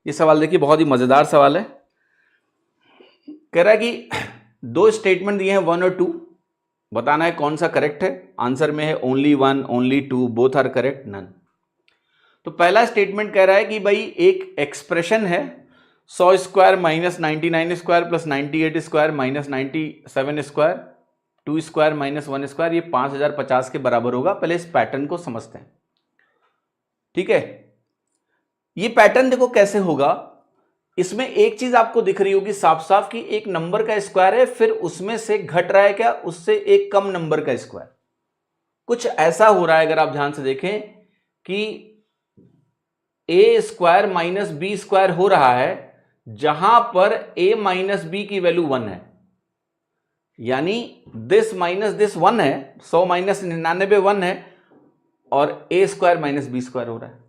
ये सवाल देखिए बहुत ही मजेदार सवाल है। कह रहा है कि दो स्टेटमेंट दिए हैं 1 और 2, बताना है कौन सा करेक्ट है। आंसर में है only 1, only 2, both are correct, none. तो पहला स्टेटमेंट कह रहा है कि भाई एक एक्सप्रेशन है 100 square minus 99 square plus 98 square minus 97 square 2 square minus 1 square, ये 5050 के बराबर होगा। पहले इस पैटर्न को समझते हैं, ठीक है। ये पैटर्न देखो कैसे होगा। इसमें एक चीज आपको दिख रही होगी साफ साफ कि एक नंबर का स्क्वायर है, फिर उसमें से घट रहा है क्या, उससे एक कम नंबर का स्क्वायर। कुछ ऐसा हो रहा है अगर आप ध्यान से देखें कि ए स्क्वायर माइनस बी स्क्वायर हो रहा है, जहां पर ए माइनस बी की वैल्यू 1 है, यानी दिस माइनस दिस 1 है, 100 माइनस 99 1 है, और ए स्क्वायर माइनस बी स्क्वायर हो रहा है।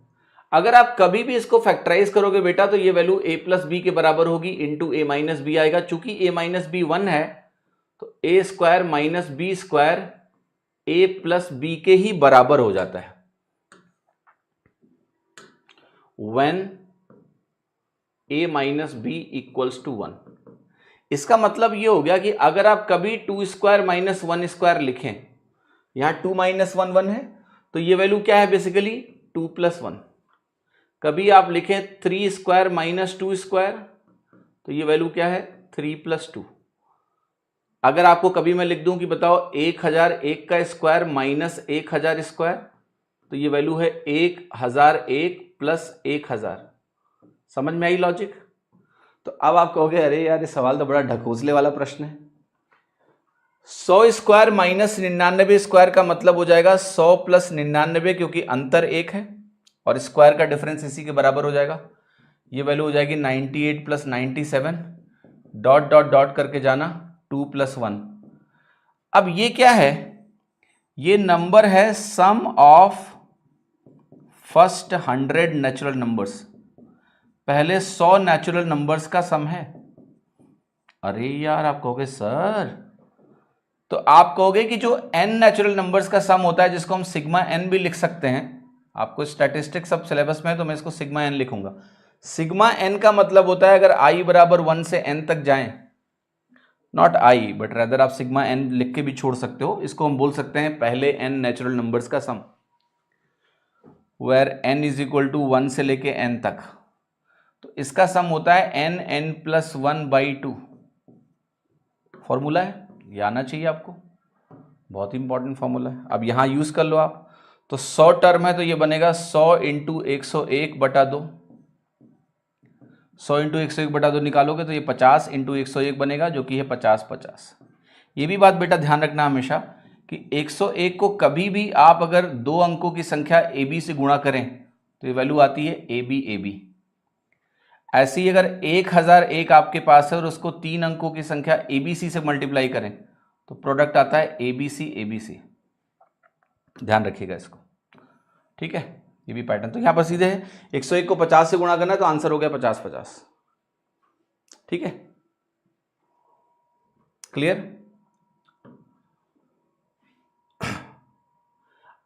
अगर आप कभी भी इसको फैक्टराइज करोगे बेटा तो ये वैल्यू ए प्लस बी के बराबर होगी, इंटू ए माइनस बी आएगा। चूंकि ए माइनस बी 1 है तो a square minus b square a plus b के ही बराबर हो जाता है when a minus b equals to 1। इसका मतलब ये हो गया कि अगर आप कभी 2 स्क्वायर माइनस 1 स्क्वायर लिखें, यहां 2 माइनस 1 1 है, तो ये वैल्यू क्या है बेसिकली 2 प्लस 1। कभी आप लिखें 3 स्क्वायर माइनस 2 स्क्वायर, तो ये वैल्यू क्या है 3 प्लस 2। अगर आपको कभी मैं लिख दूं कि बताओ 1001 का स्क्वायर माइनस 1000 स्क्वायर, तो ये वैल्यू है 1001 प्लस 1000। समझ में आई लॉजिक? तो अब आप कहोगे अरे यार ये सवाल तो बड़ा ढकोसले वाला प्रश्न है। 100 स्क्वायर माइनस 99 स्क्वायर का मतलब हो जाएगा 100 प्लस 99, क्योंकि अंतर 1 है और स्क्वायर का डिफरेंस इसी के बराबर हो जाएगा। ये वैल्यू हो जाएगी 98 प्लस 97, डॉट डॉट डॉट करके जाना 2 प्लस 1। अब ये क्या है, ये नंबर है सम ऑफ फर्स्ट 100 नेचुरल नंबर्स। पहले 100 नेचुरल नंबर्स का सम है। अरे यार आप कहोगे सर, तो आप कहोगे कि जो n नेचुरल नंबर्स का सम होता है, जिसको हम सिग्मा n भी लिख सकते हैं, आपको स्टैटिस्टिक्स सब सिलेबस में है तो मैं इसको सिग्मा n लिखूंगा। सिग्मा n का मतलब होता है अगर i बराबर 1 से n तक जाएं, नॉट i बट रेदर आप सिग्मा n लिख के भी छोड़ सकते हो, इसको हम बोल सकते हैं पहले n नेचुरल नंबर्स का sum, where n is equal to 1 से लेके n तक। तो इसका सम होता है n प्लस 1 बाई 2। फॉर्मूला है, ये आना चाहिए आपको, बहुत इंपॉर्टेंट फॉर्मूला है। अब यहां यूज कर लो आप। तो 100 टर्म है तो ये बनेगा 100 इंटू 101 बटा 2। 100 इंटू 101 बटा 2 निकालोगे तो ये 50 इंटू 101 बनेगा, जो कि है 50 50। ये भी बात बेटा ध्यान रखना हमेशा कि 101 को कभी भी आप अगर दो अंकों की संख्या ए बी से गुणा करें तो ये वैल्यू आती है ए बी। ऐसे ही अगर 1001 आपके पास है और उसको 3 अंकों की संख्या एबीसी से मल्टीप्लाई करें तो प्रोडक्ट आता है एबीसी। ध्यान रखिएगा इसको, ठीक है। ये भी पैटर्न तो यहां पर सीधे है, 101 को 50 से गुणा करना है तो आंसर हो गया 50 50, ठीक है। क्लियर?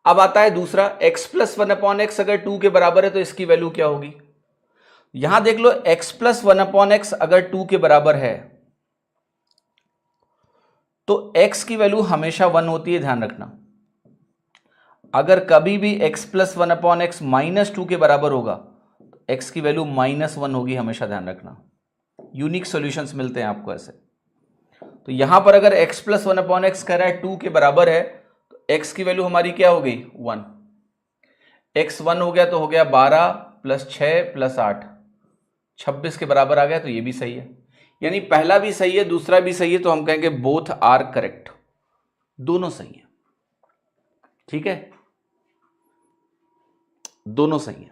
अब आता है दूसरा, x प्लस 1/x अगर 2 के बराबर है तो इसकी वैल्यू क्या होगी। यहां देख लो, x प्लस 1/x अगर 2 के बराबर है तो x की वैल्यू हमेशा 1 होती है, ध्यान रखना। अगर कभी भी x प्लस 1/x माइनस 2 के बराबर होगा तो x की वैल्यू -1 होगी, हमेशा ध्यान रखना। यूनिक सॉल्यूशंस मिलते हैं आपको ऐसे। तो यहां पर अगर x प्लस 1/x कह रहा है 2 के बराबर है तो x की वैल्यू हमारी क्या हो गई 1। x 1 हो गया तो हो गया 12 प्लस 6 प्लस 8, 26 के बराबर आ गया, तो ये भी सही है। यानी पहला भी सही है दूसरा भी सही है, तो हम कहेंगे बोथ आर करेक्ट, दोनों सही है, ठीक है, दोनों सही है।